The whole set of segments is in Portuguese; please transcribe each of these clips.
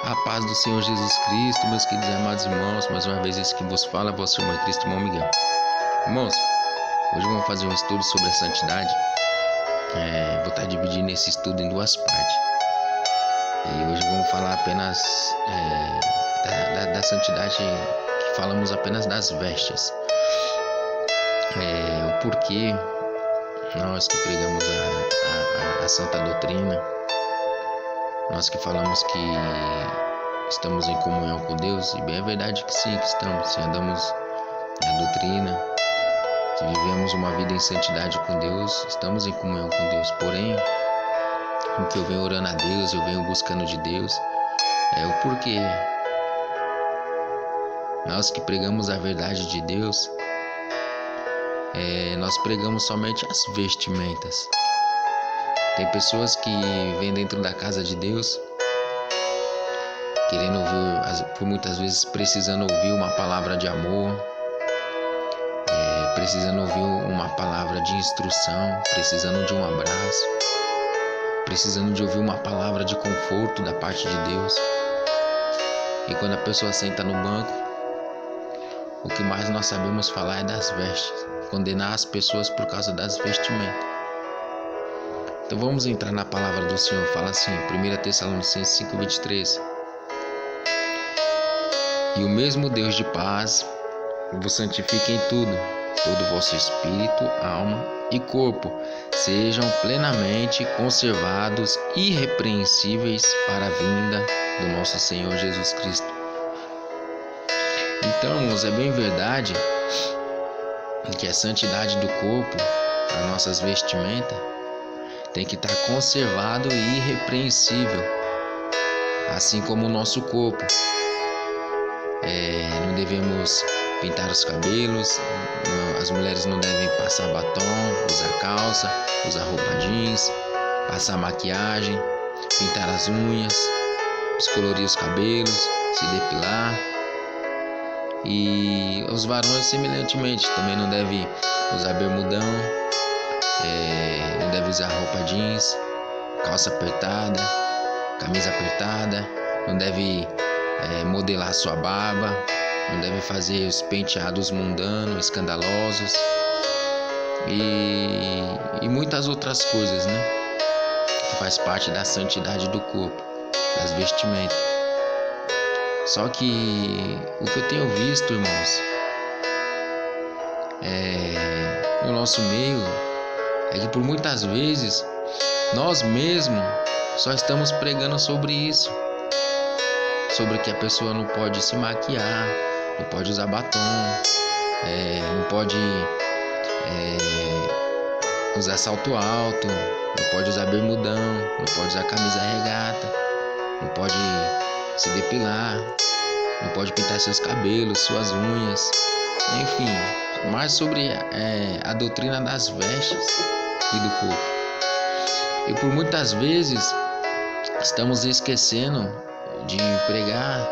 A paz do Senhor Jesus Cristo, meus queridos e amados irmãos, mais uma vez esse que vos fala, vosso irmão Cristo, irmão Miguel. Irmãos, hoje vamos fazer um estudo sobre a santidade. Vou estar dividindo esse estudo em duas partes. E hoje vamos falar apenas da santidade, que falamos apenas das vestes. O porquê nós que pregamos a santa doutrina, nós que falamos que estamos em comunhão com Deus, e bem é verdade que sim, que estamos, se andamos na doutrina, se vivemos uma vida em santidade com Deus, estamos em comunhão com Deus. Porém, o que eu venho orando a Deus, eu venho buscando de Deus, é o porquê nós que pregamos a verdade de Deus, nós pregamos somente as vestimentas. Tem pessoas que vêm dentro da casa de Deus querendo ouvir, por muitas vezes precisando ouvir uma palavra de amor, precisando ouvir uma palavra de instrução, precisando de um abraço, precisando de ouvir uma palavra de conforto da parte de Deus. E quando a pessoa senta no banco, o que mais nós sabemos falar é das vestes, condenar as pessoas por causa das vestimentas. Então vamos entrar na palavra do Senhor. Fala assim, 1 Tessalonicenses 5:23. E o mesmo Deus de paz vos santifique em tudo, todo o vosso espírito, alma e corpo sejam plenamente conservados irrepreensíveis para a vinda do nosso Senhor Jesus Cristo. Então, irmãos, é bem verdade que a santidade do corpo, as nossas vestimentas, tem que estar conservado e irrepreensível, assim como o nosso corpo. Não devemos pintar os cabelos, as mulheres não devem passar batom, usar calça, usar roupa jeans, passar maquiagem, pintar as unhas, descolorir os cabelos, se depilar. E os varões semelhantemente também não devem usar bermudão, não deve usar roupa jeans, calça apertada, camisa apertada, não deve modelar sua barba, não deve fazer os penteados mundanos, escandalosos e muitas outras coisas, né? Que faz parte da santidade do corpo, das vestimentas. Só que o que eu tenho visto, irmãos, no nosso meio, é que por muitas vezes nós mesmos só estamos pregando sobre isso, sobre que a pessoa não pode se maquiar, não pode usar batom, não pode usar salto alto, não pode usar bermudão, não pode usar camisa regata, não pode se depilar, não pode pintar seus cabelos, suas unhas, enfim, mais sobre a doutrina das vestes e do corpo. E por muitas vezes estamos esquecendo de pregar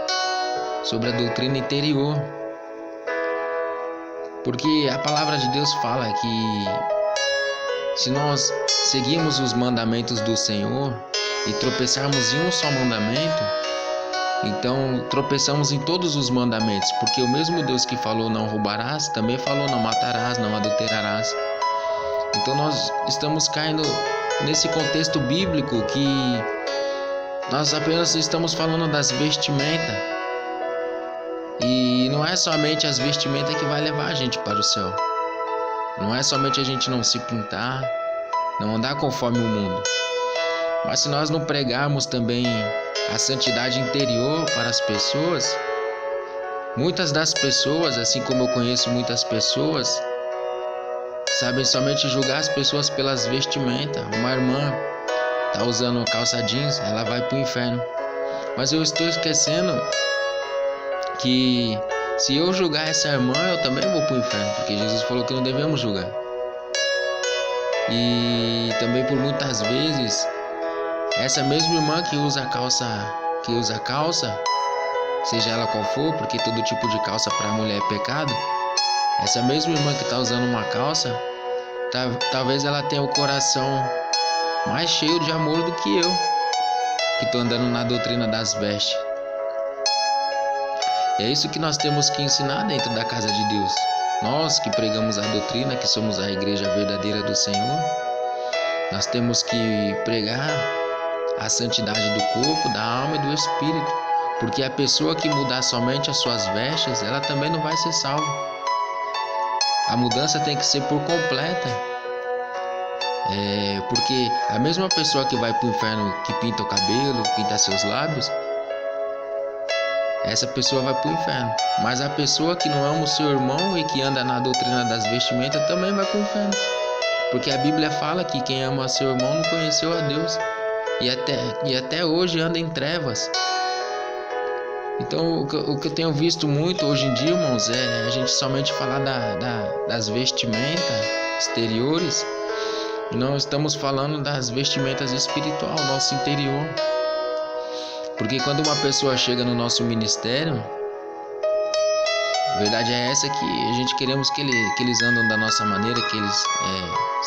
sobre a doutrina interior, porque a palavra de Deus fala que se nós seguirmos os mandamentos do Senhor e tropeçarmos em um só mandamento, então tropeçamos em todos os mandamentos, porque o mesmo Deus que falou não roubarás, também falou não matarás, não adulterarás. Então nós estamos caindo nesse contexto bíblico que nós apenas estamos falando das vestimentas, e não é somente as vestimentas que vai levar a gente para o céu. Não é somente a gente não se pintar, não andar conforme o mundo, mas se nós não pregarmos também a santidade interior para as pessoas, muitas das pessoas, assim como eu conheço muitas pessoas, sabem somente julgar as pessoas pelas vestimentas. Uma irmã está usando calça jeans, ela vai para o inferno. Mas eu estou esquecendo que se eu julgar essa irmã, eu também vou para o inferno, porque Jesus falou que não devemos julgar. E também por muitas vezes essa mesma irmã que usa calça, seja ela qual for, porque todo tipo de calça para a mulher é pecado, essa mesma irmã que está usando uma calça, talvez ela tenha o coração mais cheio de amor do que eu, que estou andando na doutrina das vestes. E é isso que nós temos que ensinar dentro da casa de Deus. Nós que pregamos a doutrina, que somos a igreja verdadeira do Senhor, nós temos que pregar a santidade do corpo, da alma e do espírito, porque a pessoa que mudar somente as suas vestes, ela também não vai ser salva. A mudança tem que ser por completa, porque a mesma pessoa que vai para o inferno, que pinta o cabelo, pinta seus lábios, essa pessoa vai para o inferno. Mas a pessoa que não ama o seu irmão e que anda na doutrina das vestimentas também vai para o inferno, porque a Bíblia fala que quem ama seu irmão não conheceu a Deus, e até hoje anda em trevas. Então o que eu tenho visto muito hoje em dia, irmãos, é a gente somente falar das vestimentas exteriores, e não estamos falando das vestimentas espirituais, nosso interior. Porque quando uma pessoa chega no nosso ministério, a verdade é essa, que a gente queremos que eles andam da nossa maneira, que eles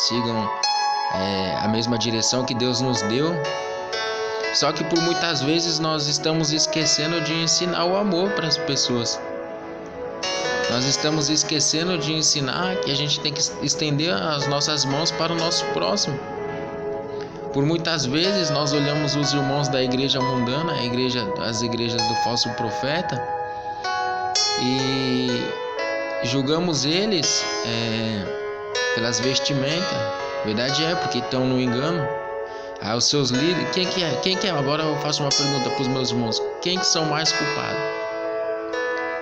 sigam a mesma direção que Deus nos deu. Só que por muitas vezes nós estamos esquecendo de ensinar o amor para as pessoas. Nós estamos esquecendo de ensinar que a gente tem que estender as nossas mãos para o nosso próximo. Por muitas vezes nós olhamos os irmãos da igreja mundana, as igrejas do falso profeta, e julgamos eles pelas vestimentas. Verdade é, porque estão no engano. Os seus líderes, quem que é? Agora eu faço uma pergunta para os meus irmãos: quem que são mais culpados?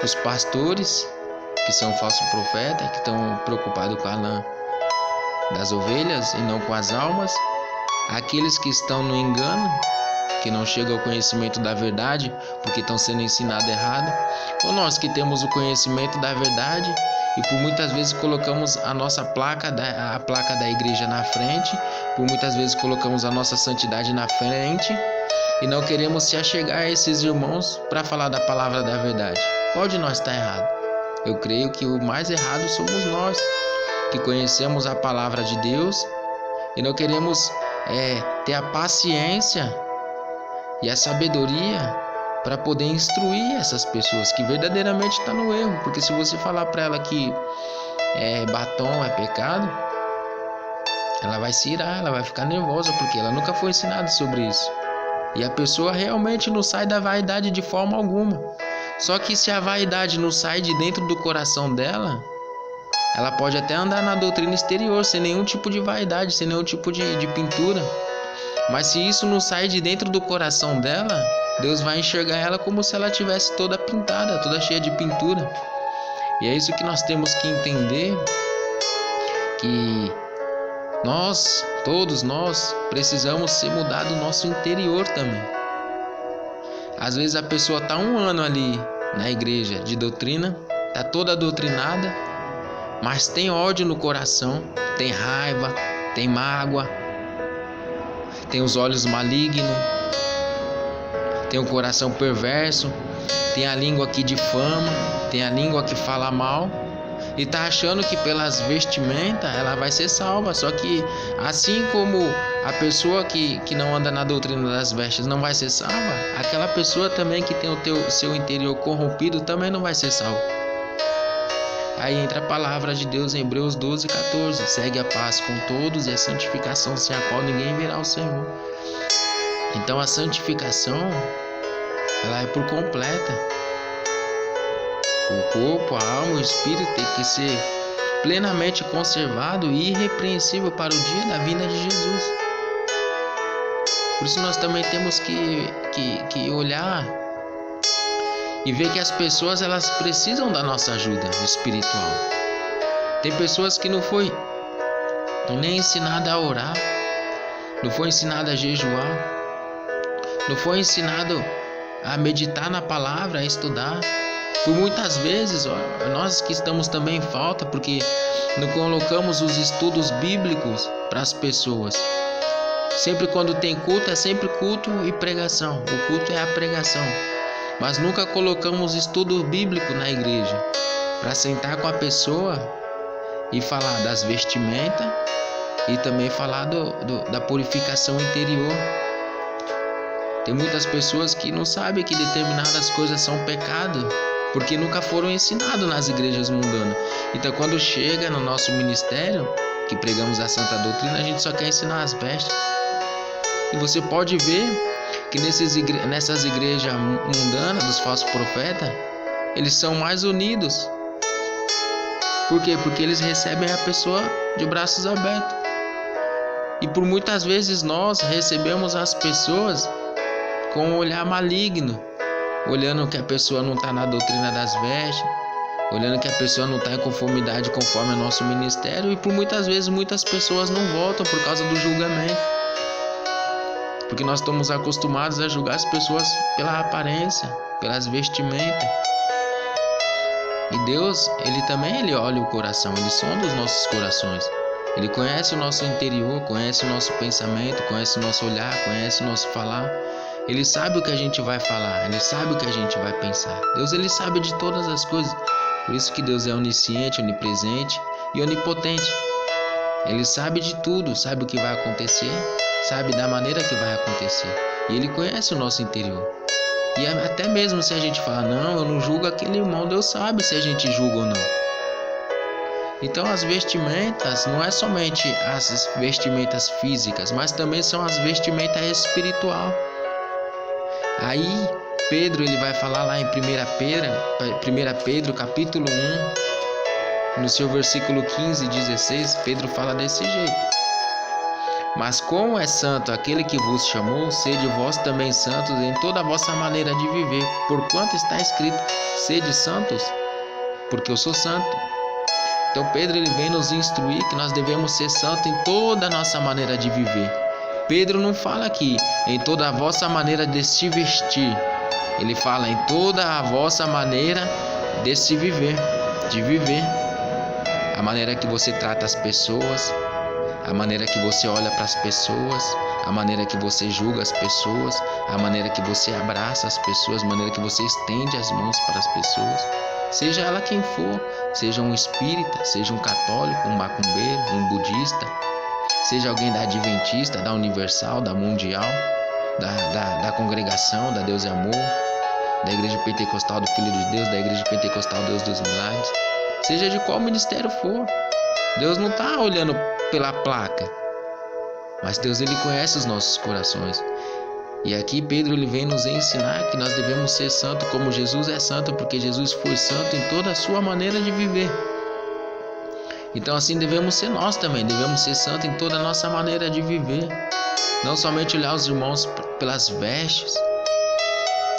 Os pastores, que são falsos profetas, que estão preocupados com a lã das ovelhas e não com as almas? Aqueles que estão no engano, que não chegam ao conhecimento da verdade porque estão sendo ensinados errado? Ou nós que temos o conhecimento da verdade e por muitas vezes colocamos a nossa placa da igreja na frente, por muitas vezes colocamos a nossa santidade na frente e não queremos se achegar a esses irmãos para falar da palavra da verdade? Qual de nós está errado? Eu creio que o mais errado somos nós, que conhecemos a palavra de Deus e não queremos ter a paciência e a sabedoria para poder instruir essas pessoas que verdadeiramente estão no erro. Porque se você falar para ela que batom é pecado, ela vai se irar, ela vai ficar nervosa, porque ela nunca foi ensinada sobre isso. E a pessoa realmente não sai da vaidade de forma alguma. Só que se a vaidade não sai de dentro do coração dela, ela pode até andar na doutrina exterior sem nenhum tipo de vaidade, sem nenhum tipo de pintura. Mas se isso não sai de dentro do coração dela, Deus vai enxergar ela como se ela tivesse toda pintada, toda cheia de pintura. E é isso que nós temos que entender, que todos nós precisamos ser mudados no nosso interior também. Às vezes a pessoa está 1 ano ali na igreja de doutrina, está toda doutrinada, mas tem ódio no coração, tem raiva, tem mágoa, tem os olhos malignos, tem o coração perverso, tem a língua que difama, tem a língua que fala mal, e tá achando que pelas vestimentas ela vai ser salva. Só que assim como a pessoa que não anda na doutrina das vestes não vai ser salva, aquela pessoa também que tem o seu interior corrompido também não vai ser salva. Aí entra a palavra de Deus em Hebreus 12:14: segue a paz com todos e a santificação, sem a qual ninguém verá o Senhor. Então a santificação, ela é por completa. O corpo, a alma e o espírito tem que ser plenamente conservado e irrepreensível para o dia da vinda de Jesus. Por isso nós também temos que olhar e ver que as pessoas, elas precisam da nossa ajuda espiritual. Tem pessoas que não foi nem ensinada a orar, não foi ensinada a jejuar, não foi ensinado a meditar na palavra, a estudar. Por muitas vezes, nós que estamos também em falta, porque não colocamos os estudos bíblicos para as pessoas. Sempre quando tem culto, é sempre culto e pregação. O culto é a pregação. Mas nunca colocamos estudo bíblico na igreja para sentar com a pessoa e falar das vestimentas e também falar da purificação interior. Tem muitas pessoas que não sabem que determinadas coisas são pecado, porque nunca foram ensinados nas igrejas mundanas. Então, quando chega no nosso ministério, que pregamos a santa doutrina, a gente só quer ensinar as vestes. E você pode ver que nessas igrejas mundanas dos falsos profetas, eles são mais unidos. Por quê? Porque eles recebem a pessoa de braços abertos. E por muitas vezes nós recebemos as pessoas com um olhar maligno, olhando que a pessoa não está na doutrina das vestes, olhando que a pessoa não está em conformidade conforme o nosso ministério, e por muitas vezes muitas pessoas não voltam por causa do julgamento, porque nós estamos acostumados a julgar as pessoas pela aparência, pelas vestimentas. E Deus, Ele olha o coração, Ele sonda os nossos corações. Ele conhece o nosso interior, conhece o nosso pensamento, conhece o nosso olhar, conhece o nosso falar. Ele sabe o que a gente vai falar, Ele sabe o que a gente vai pensar. Deus, Ele sabe de todas as coisas. Por isso que Deus é onisciente, onipresente e onipotente. Ele sabe de tudo, sabe o que vai acontecer, sabe da maneira que vai acontecer. E Ele conhece o nosso interior. E até mesmo se a gente falar, não, eu não julgo aquele irmão, Deus sabe se a gente julga ou não. Então as vestimentas não é somente as vestimentas físicas, mas também são as vestimentas espiritual. Aí Pedro, ele vai falar lá em 1 Pedro capítulo 1, no seu versículo 15 e 16, Pedro fala desse jeito. Mas como é santo aquele que vos chamou, sede vós também santos em toda a vossa maneira de viver, porquanto está escrito, sede santos, porque eu sou santo. Então Pedro, ele vem nos instruir que nós devemos ser santos em toda a nossa maneira de viver. Pedro não fala aqui em toda a vossa maneira de se vestir, ele fala em toda a vossa maneira de se viver, de viver. A maneira que você trata as pessoas, a maneira que você olha para as pessoas, a maneira que você julga as pessoas, a maneira que você abraça as pessoas, a maneira que você estende as mãos para as pessoas. Seja ela quem for, seja um espírita, seja um católico, um macumbeiro, um budista, seja alguém da Adventista, da Universal, da Mundial, da Congregação, da Deus é Amor, da Igreja Pentecostal do Filho de Deus, da Igreja Pentecostal Deus dos Milagres, seja de qual ministério for, Deus não está olhando pela placa, mas Deus, ele conhece os nossos corações. E aqui Pedro, ele vem nos ensinar que nós devemos ser santos como Jesus é santo, porque Jesus foi santo em toda a sua maneira de viver. Então assim devemos ser nós também, devemos ser santos em toda a nossa maneira de viver. Não somente olhar os irmãos pelas vestes,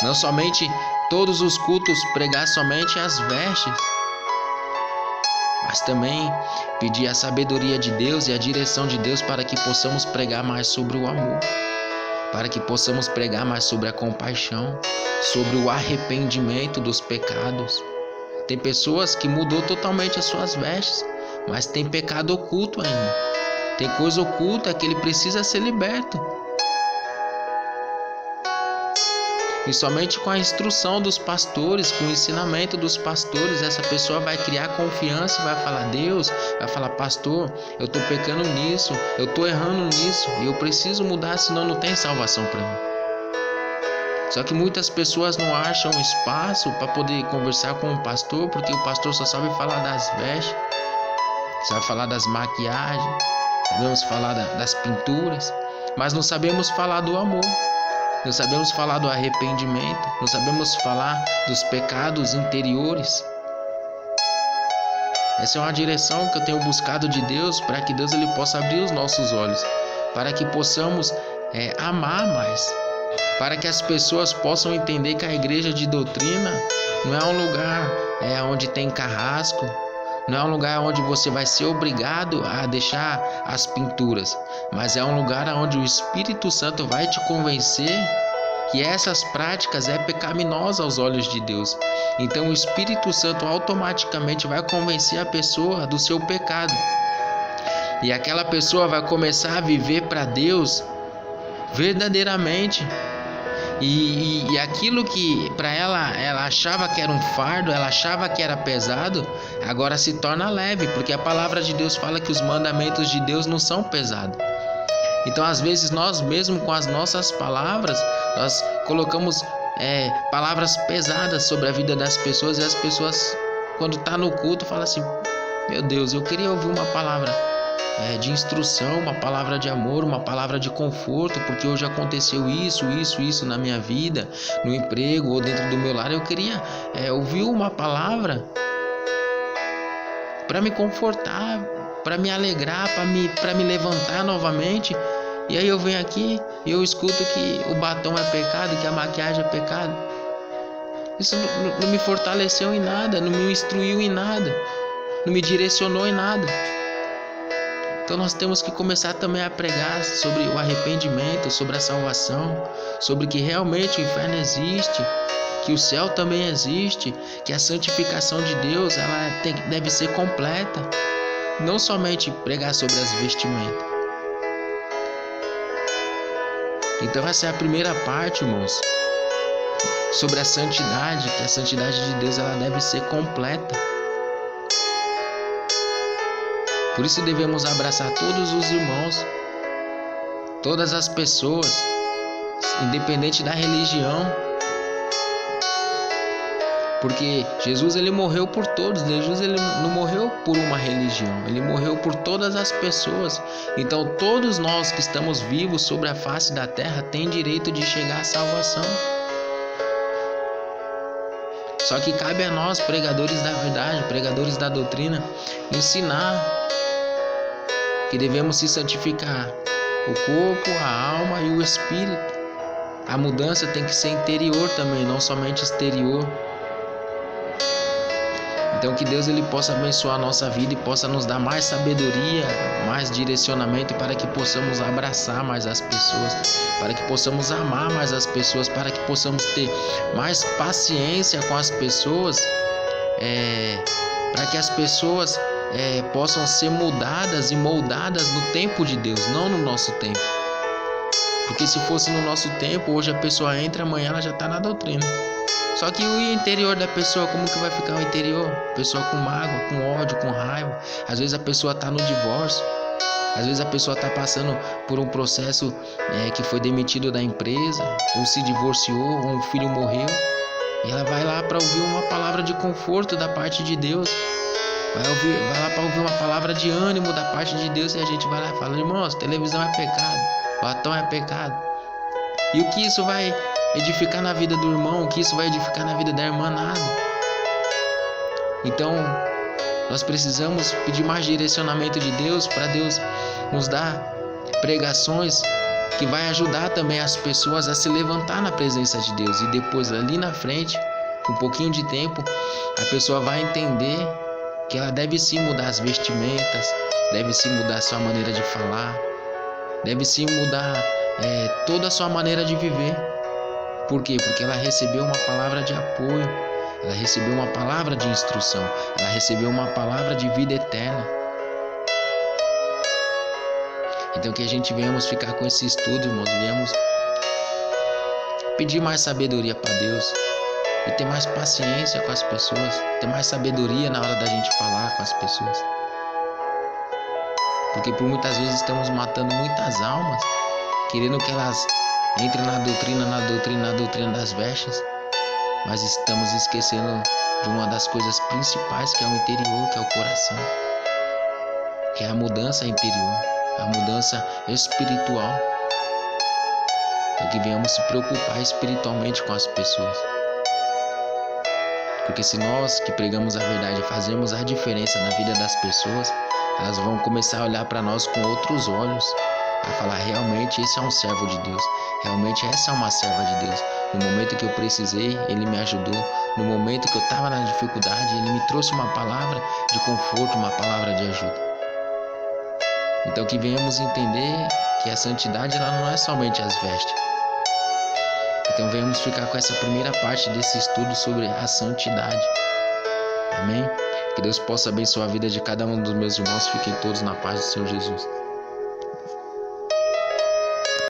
não somente todos os cultos pregar somente as vestes, mas também pedir a sabedoria de Deus e a direção de Deus para que possamos pregar mais sobre o amor, para que possamos pregar mais sobre a compaixão, sobre o arrependimento dos pecados. Tem pessoas que mudou totalmente as suas vestes, mas tem pecado oculto ainda. Tem coisa oculta que ele precisa ser liberto. E somente com a instrução dos pastores, com o ensinamento dos pastores, essa pessoa vai criar confiança e vai falar, Deus, vai falar, pastor, eu estou pecando nisso, eu estou errando nisso, e eu preciso mudar, senão não tem salvação para mim. Só que muitas pessoas não acham espaço para poder conversar com o pastor, porque o pastor só sabe falar das vestes, sabe falar das maquiagens, sabemos falar das pinturas, mas não sabemos falar do amor. Não sabemos falar do arrependimento, não sabemos falar dos pecados interiores. Essa é uma direção que eu tenho buscado de Deus, para que Deus, ele possa abrir os nossos olhos, para que possamos amar mais, para que as pessoas possam entender que a igreja de doutrina não é um lugar onde tem carrasco, não é um lugar onde você vai ser obrigado a deixar as pinturas, mas é um lugar onde o Espírito Santo vai te convencer que essas práticas é pecaminosa aos olhos de Deus. Então o Espírito Santo automaticamente vai convencer a pessoa do seu pecado. E aquela pessoa vai começar a viver para Deus verdadeiramente. E aquilo que para ela achava que era um fardo, ela achava que era pesado, agora se torna leve, porque a palavra de Deus fala que os mandamentos de Deus não são pesados. Então às vezes nós mesmo com as nossas palavras, nós colocamos palavras pesadas sobre a vida das pessoas, e as pessoas, quando tá no culto, falam assim: meu Deus, eu queria ouvir uma palavra de instrução, uma palavra de amor, uma palavra de conforto, porque hoje aconteceu isso na minha vida, no emprego ou dentro do meu lar. Eu queria ouvir uma palavra para me confortar, para me alegrar, para me levantar novamente. E aí eu venho aqui e eu escuto que o batom é pecado, que a maquiagem é pecado. Isso não me fortaleceu em nada, não me instruiu em nada, não me direcionou em nada. Então nós temos que começar também a pregar sobre o arrependimento, sobre a salvação, sobre que realmente o inferno existe, que o céu também existe, que a santificação de Deus deve ser completa. Não somente pregar sobre as vestimentas. Então essa é a primeira parte, irmãos, sobre a santidade, que a santidade de Deus ela deve ser completa. Por isso devemos abraçar todos os irmãos, todas as pessoas, independente da religião. Porque Jesus ele morreu por todos, Jesus ele não morreu por uma religião, ele morreu por todas as pessoas. Então todos nós que estamos vivos sobre a face da terra têm direito de chegar à salvação. Só que cabe a nós, pregadores da verdade, pregadores da doutrina, ensinar que devemos se santificar, o corpo, a alma e o espírito. A mudança tem que ser interior também, não somente exterior. Então que Deus ele possa abençoar a nossa vida e possa nos dar mais sabedoria, mais direcionamento, para que possamos abraçar mais as pessoas, para que possamos amar mais as pessoas, para que possamos ter mais paciência com as pessoas, para que as pessoas possam ser mudadas e moldadas no tempo de Deus, não no nosso tempo. Porque se fosse no nosso tempo, hoje a pessoa entra, amanhã ela já está na doutrina. Só que o interior da pessoa, como que vai ficar o interior? Pessoa com mágoa, com ódio, com raiva. Às vezes a pessoa está no divórcio. Às vezes a pessoa está passando por um processo que foi demitido da empresa, ou se divorciou, ou um filho morreu. E ela vai lá para ouvir uma palavra de conforto da parte de Deus. Vai lá para ouvir uma palavra de ânimo da parte de Deus. E a gente vai lá e fala: irmãos, televisão é pecado, batom é pecado. E o que isso vai edificar na vida do irmão, o que isso vai edificar na vida da irmã? Nada. Então nós precisamos pedir mais direcionamento de Deus, para Deus nos dar pregações que vai ajudar também as pessoas a se levantar na presença de Deus. E depois ali na frente, com um pouquinho de tempo, a pessoa vai entender que ela deve sim mudar as vestimentas, deve sim mudar a sua maneira de falar, deve sim mudar toda a sua maneira de viver. Por quê? Porque ela recebeu uma palavra de apoio, ela recebeu uma palavra de instrução, ela recebeu uma palavra de vida eterna. Então que a gente venhamos ficar com esse estudo, irmãos, venhamos pedir mais sabedoria para Deus e ter mais paciência com as pessoas, ter mais sabedoria na hora da gente falar com as pessoas. Porque por muitas vezes estamos matando muitas almas, querendo que elas entrem na doutrina das vestes, mas estamos esquecendo de uma das coisas principais, que é o interior, que é o coração, que é a mudança interior, a mudança espiritual. Então que venhamos se preocupar espiritualmente com as pessoas. Porque se nós que pregamos a verdade fazemos a diferença na vida das pessoas, elas vão começar a olhar para nós com outros olhos, a falar: realmente esse é um servo de Deus, realmente essa é uma serva de Deus. No momento que eu precisei, ele me ajudou. No momento que eu estava na dificuldade, ele me trouxe uma palavra de conforto, uma palavra de ajuda. Então que venhamos entender que a santidade ela não é somente as vestes. Então venhamos ficar com essa primeira parte desse estudo sobre a santidade. Amém? Que Deus possa abençoar a vida de cada um dos meus irmãos. Fiquem todos na paz do Senhor Jesus.